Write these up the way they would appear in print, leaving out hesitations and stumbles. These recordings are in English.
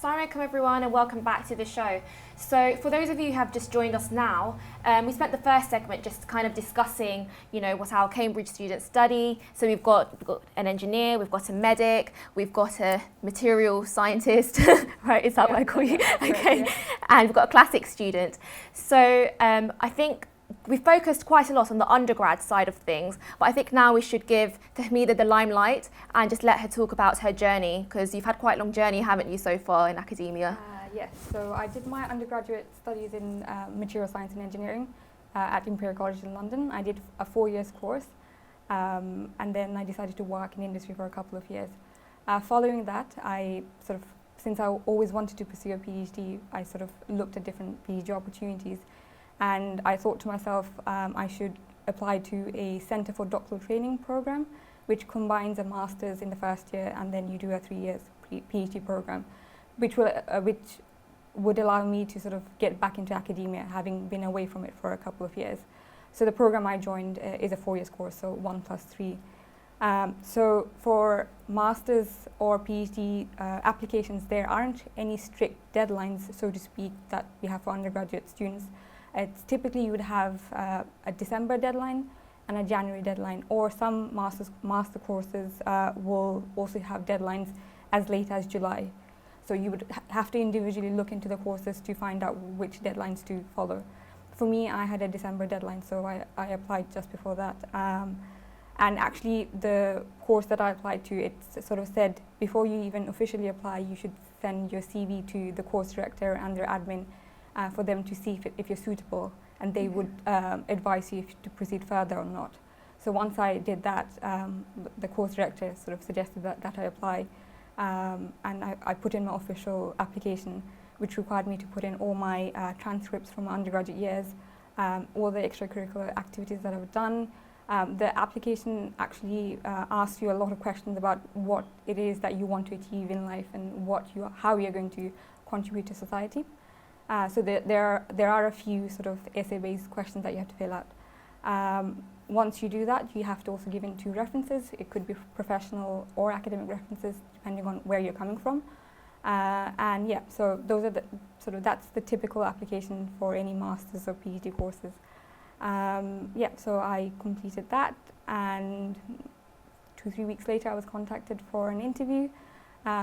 Assalamualaikum everyone and welcome back to the show. So for those of you who have just joined us now, we spent the first segment just kind of discussing, what our Cambridge students study. So we've got an engineer, we've got a medic, we've got a material scientist, right? Is that what I call you? Okay. And we've got a classics student. So I think we focused quite a lot on the undergrad side of things, but I think now we should give Tahmida the limelight and just let her talk about her journey, because you've had quite a long journey, haven't you, so far in academia? Yes, so I did my undergraduate studies in material science and engineering at Imperial College in London. I did a 4 years course and then I decided to work in industry for a couple of years. Following that, since I always wanted to pursue a PhD, I sort of looked at different PhD opportunities. And I thought to myself, I should apply to a Centre for Doctoral Training program, which combines a master's in the first year and then you do a 3 years PhD program, which would allow me to sort of get back into academia, having been away from it for a couple of years. So the program I joined is a 4 years course, so 1+3. So for master's or PhD applications, there aren't any strict deadlines, so to speak, that we have for undergraduate students. It's typically you would have a December deadline and a January deadline, or some master courses will also have deadlines as late as July. So you would have to individually look into the courses to find out which deadlines to follow. For me, I had a December deadline, so I applied just before that. And actually, the course that I applied to, it sort of said before you even officially apply, you should send your CV to the course director and their admin for them to see if you're suitable, and they would advise you to proceed further or not. So once I did that, the course director sort of suggested that I apply, and I put in my official application, which required me to put in all my transcripts from my undergraduate years, all the extracurricular activities that I've done. The application actually asks you a lot of questions about what it is that you want to achieve in life and how you're going to contribute to society. So there are a few sort of essay-based questions that you have to fill out. Once you do that, you have to also give in 2 references. It could be professional or academic references, depending on where you're coming from. And yeah, so those are that's the typical application for any master's or PhD courses. So I completed that, and 2-3 weeks later, I was contacted for an interview.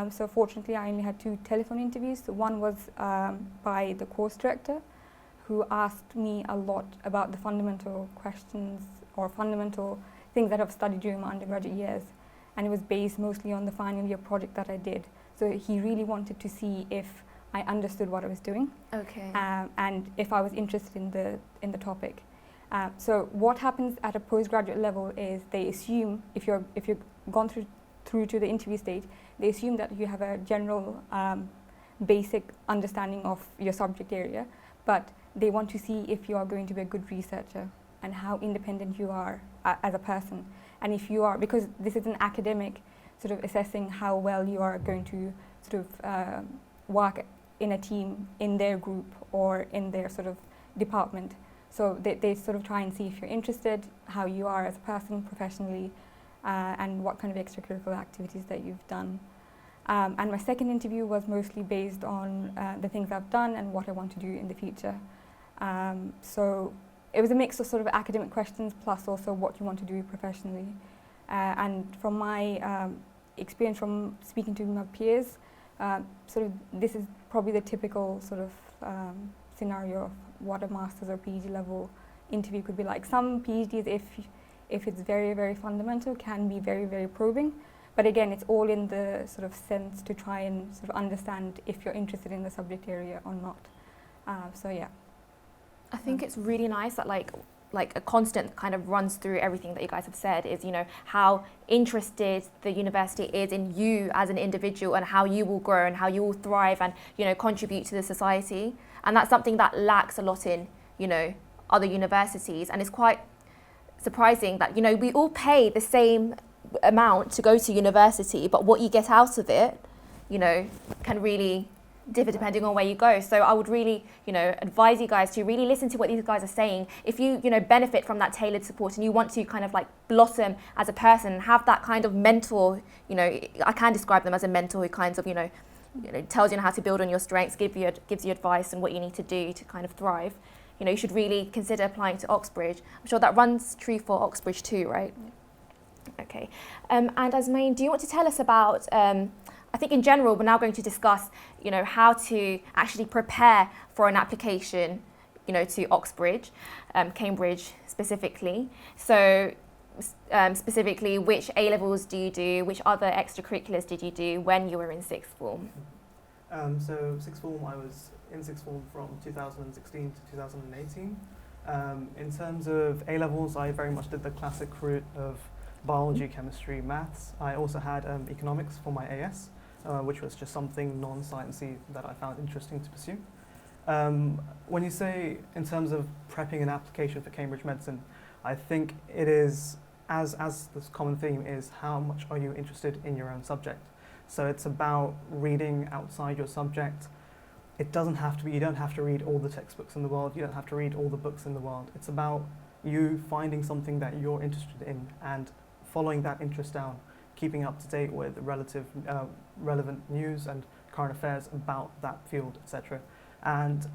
So fortunately, I only had 2 telephone interviews. So one was by the course director, who asked me a lot about the fundamental questions or fundamental things that I've studied during my undergraduate years. And it was based mostly on the final year project that I did. So he really wanted to see if I understood what I was doing. Okay. And if I was interested in the topic. So what happens at a postgraduate level is they assume if you've gone through to the interview stage, they assume that you have a general basic understanding of your subject area, but they want to see if you are going to be a good researcher and how independent you are as a person. And if you are, because this is an academic sort of assessing how well you are going to sort of work in a team, in their group or in their sort of department. So they sort of try and see if you're interested, how you are as a person professionally, and what kind of extracurricular activities that you've done. And my second interview was mostly based on the things I've done and what I want to do in the future. So it was a mix of sort of academic questions plus also what you want to do professionally. And from my experience from speaking to my peers, this is probably the typical sort of scenario of what a master's or PhD level interview could be like. Some PhDs, if it's very, very fundamental, can be very, very probing. But again, it's all in the sort of sense to try and sort of understand if you're interested in the subject area or not. So yeah. I think it's really nice that like a constant kind of runs through everything that you guys have said is, how interested the university is in you as an individual and how you will grow and how you will thrive and, contribute to the society. And that's something that lacks a lot in, other universities. And it's quite surprising that, we all pay the same amount to go to university, but what you get out of it, can really differ depending on where you go. So I would really, advise you guys to really listen to what these guys are saying. If you, benefit from that tailored support and you want to kind of like blossom as a person, have that kind of mentor, I can describe them as a mentor who kind of, tells you how to build on your strengths, gives you advice on what you need to do to kind of thrive, you should really consider applying to Oxbridge. I'm sure that runs true for Oxbridge too, right? Yeah. Okay. And Asmain, do you want to tell us about, I think in general, we're now going to discuss, how to actually prepare for an application, to Oxbridge, Cambridge specifically. So specifically, which A-levels do you do? Which other extracurriculars did you do when you were in sixth form? So sixth form, I was in sixth form from 2016 to 2018. In terms of A-levels, I very much did the classic route of biology, chemistry, maths. I also had economics for my AS, which was just something non-sciencey that I found interesting to pursue. When you say in terms of prepping an application for Cambridge Medicine, I think it is, as this common theme is, how much are you interested in your own subject? So it's about reading outside your subject. It doesn't have to be, you don't have to read all the textbooks in the world, you don't have to read all the books in the world. It's about you finding something that you're interested in and following that interest down, keeping up to date with relevant news and current affairs about that field, etc. And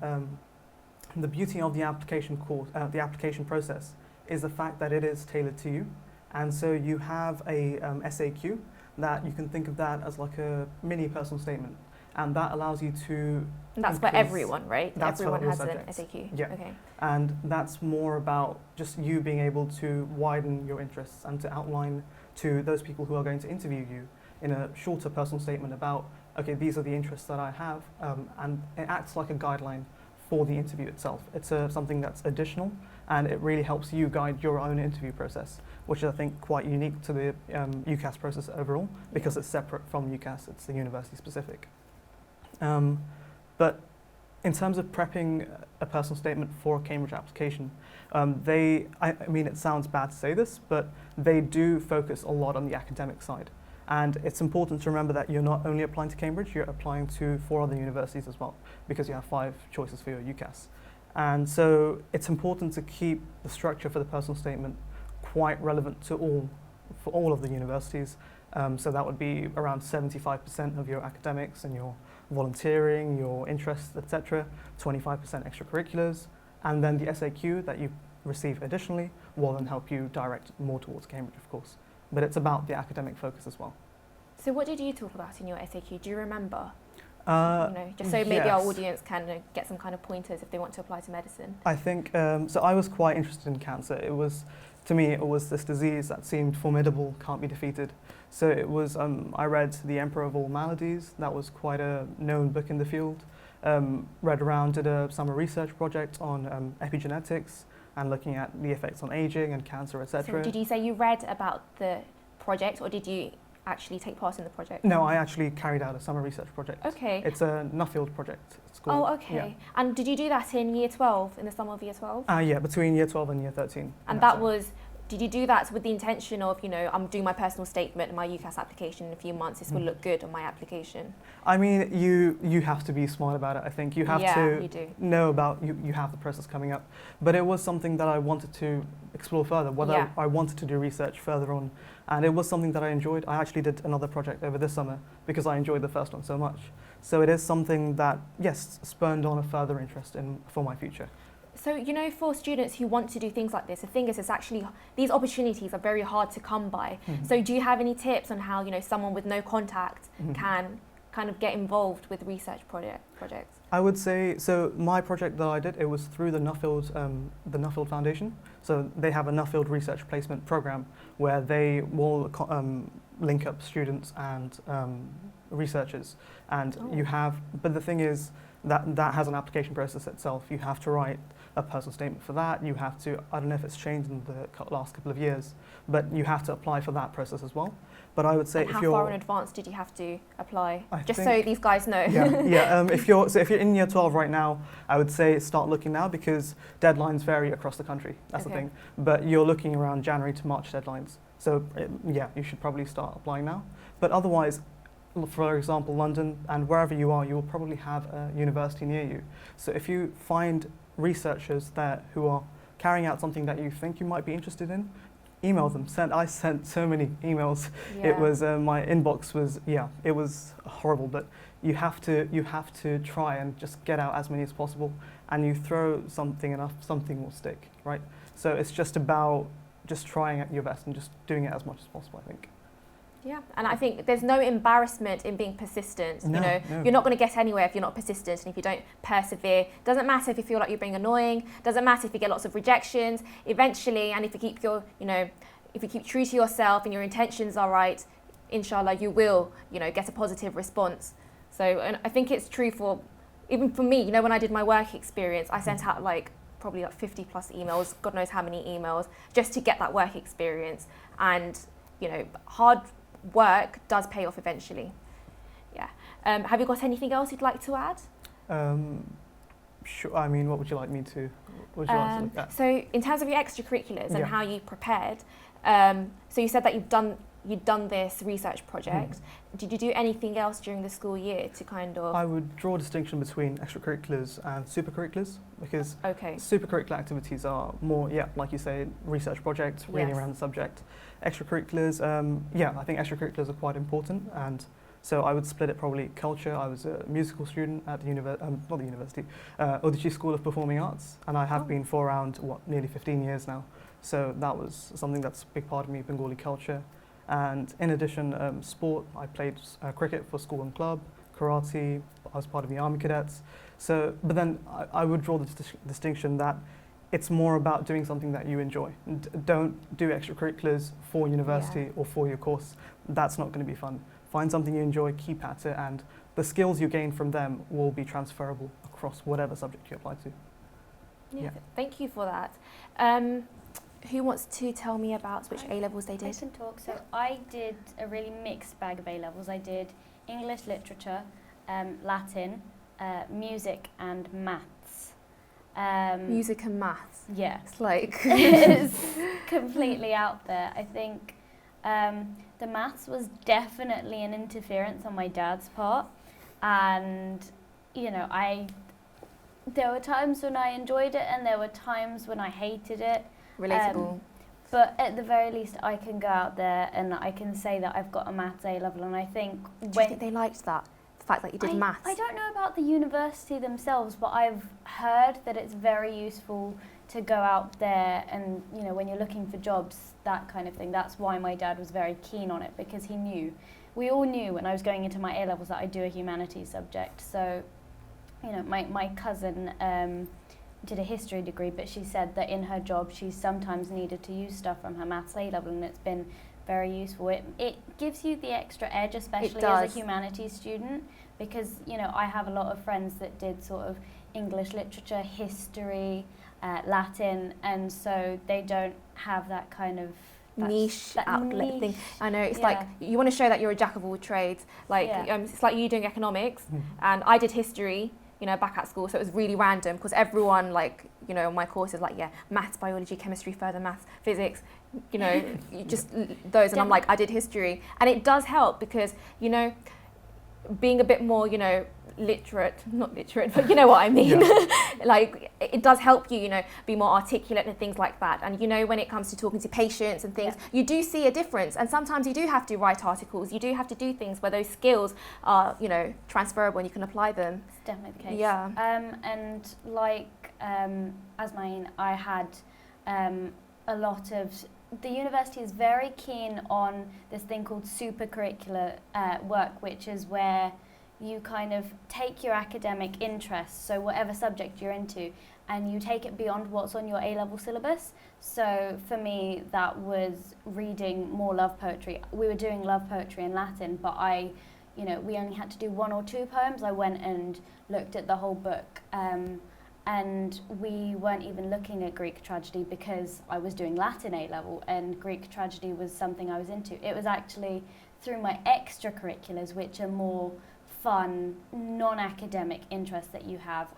the beauty of the application course, the application process, is the fact that it is tailored to you. And so you have a SAQ that you can think of that as like a mini personal statement. And that allows you to... And that's for everyone, right? That's everyone for all has subjects. an SAQ? Yeah. Okay. And that's more about just you being able to widen your interests and to outline to those people who are going to interview you in a shorter personal statement about, okay, these are the interests that I have, and it acts like a guideline for the interview itself. It's something that's additional, and it really helps you guide your own interview process, which is, I think, quite unique to the UCAS process overall, because it's separate from UCAS, it's the university specific. But in terms of prepping a personal statement for a Cambridge application, I mean, it sounds bad to say this, but they do focus a lot on the academic side. And it's important to remember that you're not only applying to Cambridge, you're applying to 4 other universities as well, because you have 5 choices for your UCAS. And so it's important to keep the structure for the personal statement quite relevant to for all of the universities. So that would be around 75% of your academics and your volunteering, your interests, etc., 25% extracurriculars, and then the SAQ that you receive additionally will then help you direct more towards Cambridge, of course. But it's about the academic focus as well. So what did you talk about in your SAQ? Do you remember? Just so maybe yes. our audience can get some kind of pointers if they want to apply to medicine. I think, so I was quite interested in cancer. To me, it was this disease that seemed formidable, can't be defeated. So it was, I read The Emperor of All Maladies. That was quite a known book in the field. Read around, did a summer research project on epigenetics and looking at the effects on aging and cancer, etc. So did you say you read about the project, or did you actually take part in the project? No, I actually carried out a summer research project. Okay. It's a Nuffield project. It's called. Oh, okay. Yeah. And did you do that in year 12, in the summer of year 12? Yeah, between year 12 and year 13. And that was, did you do that with the intention of, I'm doing my personal statement and my UCAS application in a few months, this will look good on my application? I mean, you have to be smart about it, I think. You have to you do. know about, you have the process coming up. But it was something that I wanted to explore further, whether I wanted to do research further on. And it was something that I enjoyed. I actually did another project over this summer because I enjoyed the first one so much. So it is something that, yes, spurned on a further interest for my future. So, for students who want to do things like this, the thing is, it's actually, these opportunities are very hard to come by. Mm-hmm. So do you have any tips on how, someone with no contact can kind of get involved with research projects? I would say, so my project that I did, it was through the Nuffield Foundation. So they have a Nuffield Research Placement Program where they will link up students and researchers. And you have, but the thing is, that has an application process itself. You have to write a personal statement for that. You have to, I don't know if it's changed in the last couple of years, but you have to apply for that process as well. But I would say, how far in advance did you have to apply? Just so these guys know. Yeah. If you're in year 12 right now, I would say start looking now because deadlines vary across the country. That's the thing. But you're looking around January to March deadlines. So you should probably start applying now. But otherwise, for example, London and wherever you are, you will probably have a university near you. So if you find researchers there who are carrying out something that you think you might be interested in, email them. I sent so many emails. Yeah. It was my inbox was it was horrible. But you have to try and just get out as many as possible. And you throw something enough, something will stick, right? So it's just about just trying at your best and just doing it as much as possible, I think. Yeah, and I think there's no embarrassment in being persistent. No, you know, no. you're not going to get anywhere if you're not persistent and if you don't persevere. Doesn't matter if you feel like you're being annoying. Doesn't matter if you get lots of rejections. Eventually, and if you keep if you keep true to yourself and your intentions are right, inshallah, you will, get a positive response. So, and I think it's true for, even for me. When I did my work experience, I sent out probably 50 plus emails, God knows how many emails, just to get that work experience. And hard work does pay off eventually. Yeah. Have you got anything else you'd like to add? Sure. I mean, what would you like me to? What would you like to look at? So, in terms of your extracurriculars and Yeah. how you prepared, so you said that you'd done this research project. Did you do anything else during the school year to kind of? I would draw a distinction between extracurriculars and supercurriculars, because Okay. supercurricular activities are more, like you say, research projects, reading Yes. around the subject. Extracurriculars, I think extracurriculars are quite important, and so I would split it probably culture. I was a musical student at the Udichi School of Performing Arts, and I have Oh. been for around, nearly 15 years now. So that was something that's a big part of me, Bengali culture. And in addition, sport, I played cricket for school and club, karate, I was part of the Army Cadets. So, but then I would draw the distinction that it's more about doing something that you enjoy. Don't do extracurriculars for university or for your course. That's not going to be fun. Find something you enjoy, keep at it, and the skills you gain from them will be transferable across whatever subject you apply to. Yeah. Yeah. Thank you for that. Who wants to tell me about which A-levels they I did? can talk. So I did a really mixed bag of A-levels. I did English literature, Latin, music and maths. Music and maths. Yeah. It's like It's completely out there. I think the maths was definitely an interference on my dad's part. And, there were times when I enjoyed it and there were times when I hated it. relatable. But at the very least, I can go out there and I can say that I've got a maths A level. And I think Do you think they liked that? The fact that you did maths? I don't know about the university themselves, but I've heard that it's very useful to go out there and, when you're looking for jobs, that kind of thing. That's why my dad was very keen on it, because he knew. We all knew when I was going into my A levels that I'd do a humanities subject. So, my cousin did a history degree, but she said that in her job she sometimes needed to use stuff from her maths A level, and it's been very useful. It gives you the extra edge, especially as a humanities student, because I have a lot of friends that did sort of English literature, history, Latin, and so they don't have that kind of niche that outlet niche. thing. I know, it's Yeah. like you want to show that you're a jack of all trades. Like Yeah. it's like you doing economics, and I did history. Back at school, so it was really random because everyone, my courses, maths, biology, chemistry, further maths, physics, you just those, and I'm like, I did history, and it does help because being a bit more, not literate, but you know what I mean. Like it does help you, be more articulate and things like that. And when it comes to talking to patients and things, you do see a difference. And sometimes you do have to write articles. You do have to do things where those skills are, transferable and you can apply them. It's definitely the case. Yeah. And Asmain, I had a lot of. The university is very keen on this thing called supercurricular work, which is where you kind of take your academic interests, so whatever subject you're into, and you take it beyond what's on your A-level syllabus. So for me, that was reading more love poetry. We were doing love poetry in Latin, but we only had to do 1 or 2 poems. I went and looked at the whole book, and we weren't even looking at Greek tragedy because I was doing Latin A-level, and Greek tragedy was something I was into. It was actually through my extracurriculars, which are more fun, non-academic interests that you have.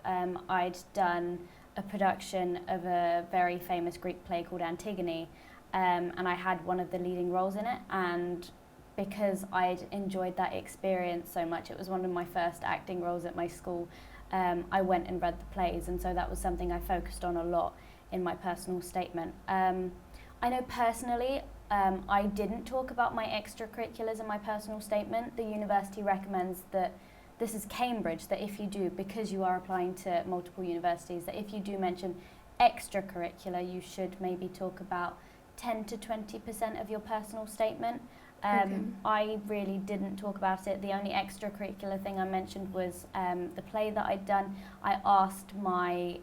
I'd done a production of a very famous Greek play called Antigone, and I had one of the leading roles in it, and because I'd enjoyed that experience so much, it was one of my first acting roles at my school, I went and read the plays, and so that was something I focused on a lot in my personal statement. I know personally, I didn't talk about my extracurriculars in my personal statement. The university recommends that, this is Cambridge, that if you do, because you are applying to multiple universities, that if you do mention extracurricular, you should maybe talk about 10 to 20% of your personal statement. I really didn't talk about it. The only extracurricular thing I mentioned was the play that I'd done. I asked my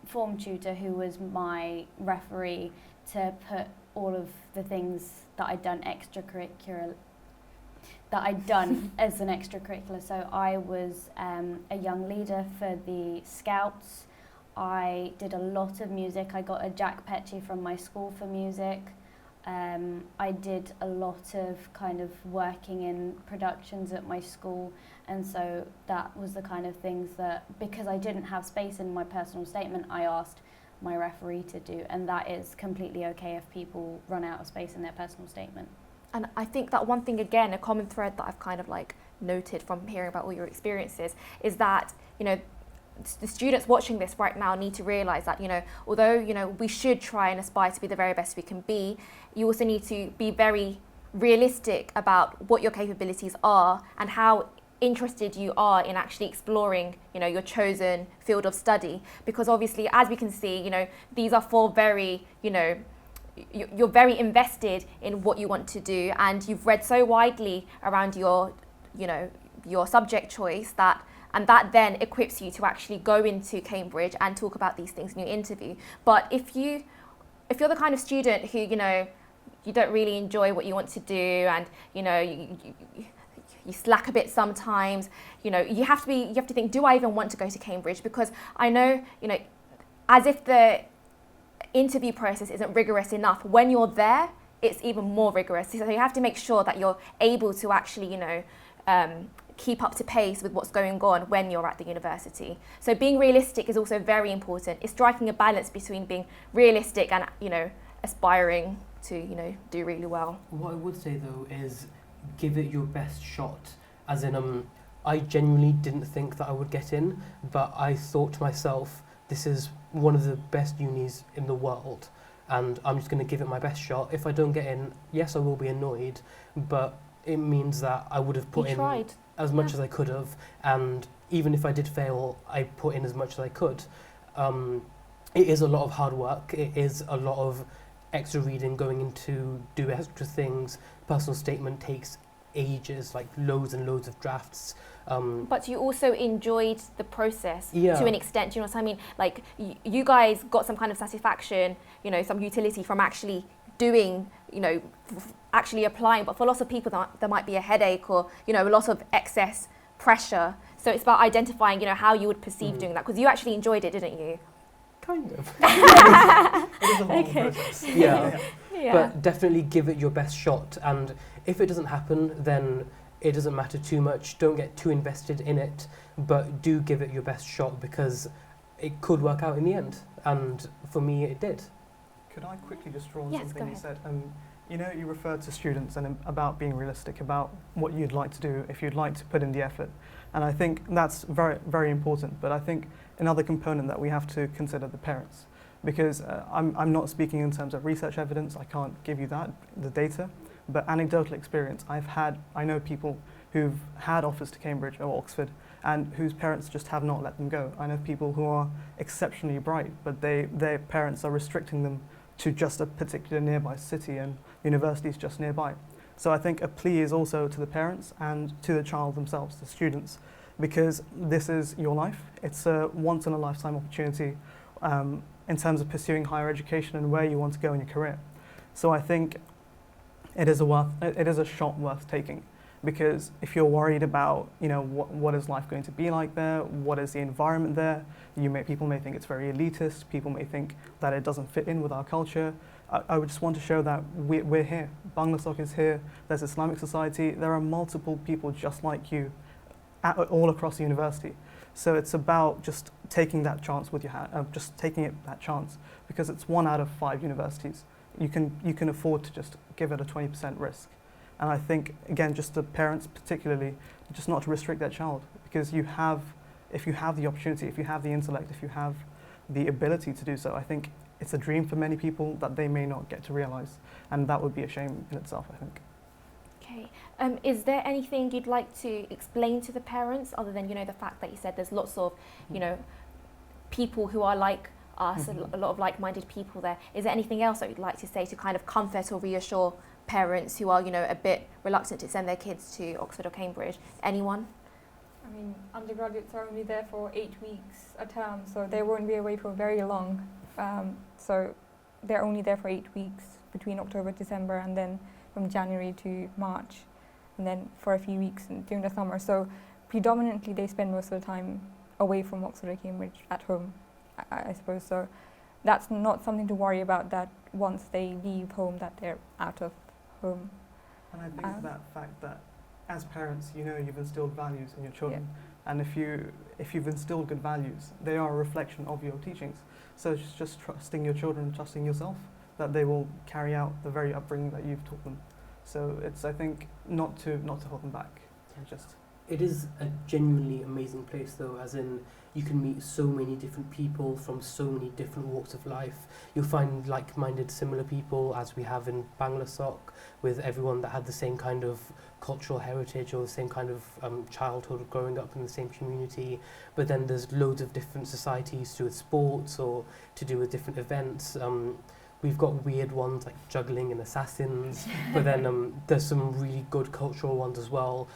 form tutor, who was my referee, to put all of the things that I'd done as an extracurricular. So I was a young leader for the Scouts. I did a lot of music. I got a Jack Petchy from my school for music. I did a lot of kind of working in productions at my school, and so that was the kind of things that, because I didn't have space in my personal statement, I asked my referee to do, and that is completely okay if people run out of space in their personal statement. And I think that one thing, again, a common thread that I've kind of like noted from hearing about all your experiences is that, you know, the students watching this right now need to realise that, you know, although, you know, we should try and aspire to be the very best we can be, you also need to be very realistic about what your capabilities are and how interested you are in actually exploring, you know, your chosen field of study. Because obviously, as we can see, you know, these are four very, you know, you're very invested in what you want to do, and you've read so widely around your, you know, your subject choice and that then equips you to actually go into Cambridge and talk about these things in your interview. But if you're the kind of student who, you know, you don't really enjoy what you want to do, and, you know, you slack a bit sometimes, you know, you have to think, do I even want to go to Cambridge? Because I know, you know, as if the interview process isn't rigorous enough, when you're there, it's even more rigorous. So you have to make sure that you're able to actually, you know, keep up to pace with what's going on when you're at the university. So being realistic is also very important. It's striking a balance between being realistic and, you know, aspiring to, you know, do really well. What I would say though is give it your best shot. As in, I genuinely didn't think that I would get in, but I thought to myself, this is one of the best unis in the world, and I'm just going to give it my best shot. If I don't get in, yes, I will be annoyed, but it means that I would have put in as much as I could have, and even if I did fail, I put in as much as I could. It is a lot of hard work. It is a lot of extra reading, going into do extra things. Personal statement takes ages, like loads and loads of drafts. But you also enjoyed the process Yeah. to an extent, you know what I mean? Like, you guys got some kind of satisfaction, you know, some utility from actually doing, you know, actually applying. But for lots of people, there might be a headache or, you know, a lot of excess pressure. So it's about identifying, you know, how you would perceive doing that, because you actually enjoyed it, didn't you? Kind of. It is a long process. Yeah. Yeah. But definitely give it your best shot, and if it doesn't happen, then it doesn't matter too much. Don't get too invested in it, but do give it your best shot, because it could work out in the end, and for me it did. Could I quickly just draw on Yes, something go you said? You know, you referred to students and about being realistic about what you'd like to do if you'd like to put in the effort. And I think that's very, very important. But I think another component that we have to consider the parents. Because I'm not speaking in terms of research evidence, I can't give you that, the data. But anecdotal experience, I know people who've had offers to Cambridge or Oxford and whose parents just have not let them go. I know people who are exceptionally bright, but their parents are restricting them to just a particular nearby city and universities just nearby. So I think a plea is also to the parents and to the child themselves, the students, because this is your life. It's a once in a lifetime opportunity in terms of pursuing higher education and where you want to go in your career. So I think it is a shot worth taking, because if you're worried about, you know, what is life going to be like there, what is the environment there, people may think it's very elitist, people may think that it doesn't fit in with our culture. I would just want to show that we're here. Banglasoc is here, there's Islamic Society, there are multiple people just like you all across the university. So it's about just taking that chance with your hand, that chance, because it's 1 out of 5 universities. You can afford to just give it a 20% risk. And I think, again, just the parents particularly, just not to restrict their child, because if you have the opportunity, if you have the intellect, if you have the ability to do so, I think it's a dream for many people that they may not get to realize, and that would be a shame in itself, I think. Okay. Is there anything you'd like to explain to the parents other than, the fact that you said there's lots of, people who are like us, a lot of like-minded people there. Is there anything else that you'd like to say to kind of comfort or reassure parents who are, a bit reluctant to send their kids to Oxford or Cambridge? Anyone? I mean, undergraduates are only there for 8 weeks a term, so they won't be away for very long. So they're only there for 8 weeks between October, December, and then from January to March, and then for a few weeks during the summer. So predominantly they spend most of the time away from Oxford or Cambridge at home, I suppose. So that's not something to worry about, that once they leave home that they're out of home. And I think that fact that as parents, you've instilled values in your children, and if you've instilled good values, they are a reflection of your teachings. So it's just trusting your children, trusting yourself, that they will carry out the very upbringing that you've taught them. So it's, I think, not to hold them back. It is a genuinely amazing place, though, as in you can meet so many different people from so many different walks of life. You'll find like-minded, similar people, as we have in Banglasoc, with everyone that had the same kind of cultural heritage or the same kind of childhood growing up in the same community. But then there's loads of different societies to do with sports or to do with different events. We've got weird ones like juggling and assassins, but then there's some really good cultural ones as well.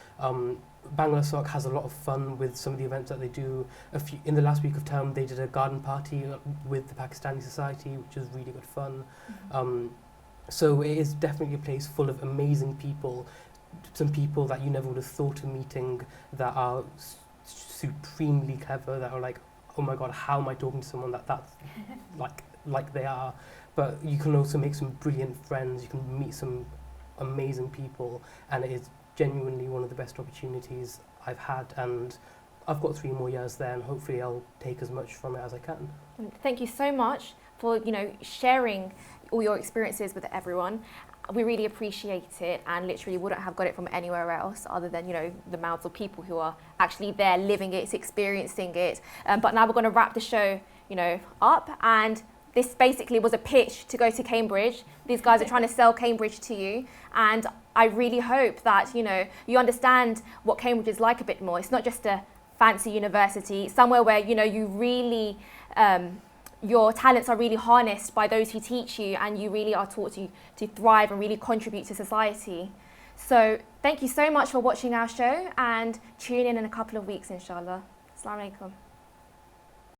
Banglasoc has a lot of fun with some of the events that they do. In the last week of term, they did a garden party with the Pakistani Society, which was really good fun. So it is definitely a place full of amazing people, some people that you never would have thought of meeting, that are supremely clever, that are like, oh my god, how am I talking to someone that's like they are? But you can also make some brilliant friends, you can meet some amazing people, and it is genuinely one of the best opportunities I've had, and I've got 3 more years there, and hopefully I'll take as much from it as I can. Thank you so much for sharing all your experiences with everyone. We really appreciate it, and literally wouldn't have got it from anywhere else other than the mouths of people who are actually there living it, experiencing it. But now we're going to wrap the show up, and this basically was a pitch to go to Cambridge. These guys are trying to sell Cambridge to you, and I really hope that you understand what Cambridge is like a bit more. It's not just a fancy university, somewhere where you really your talents are really harnessed by those who teach you, and you really are taught to thrive and really contribute to society. So thank you so much for watching our show, and tune in a couple of weeks, inshallah. Assalamu alaikum.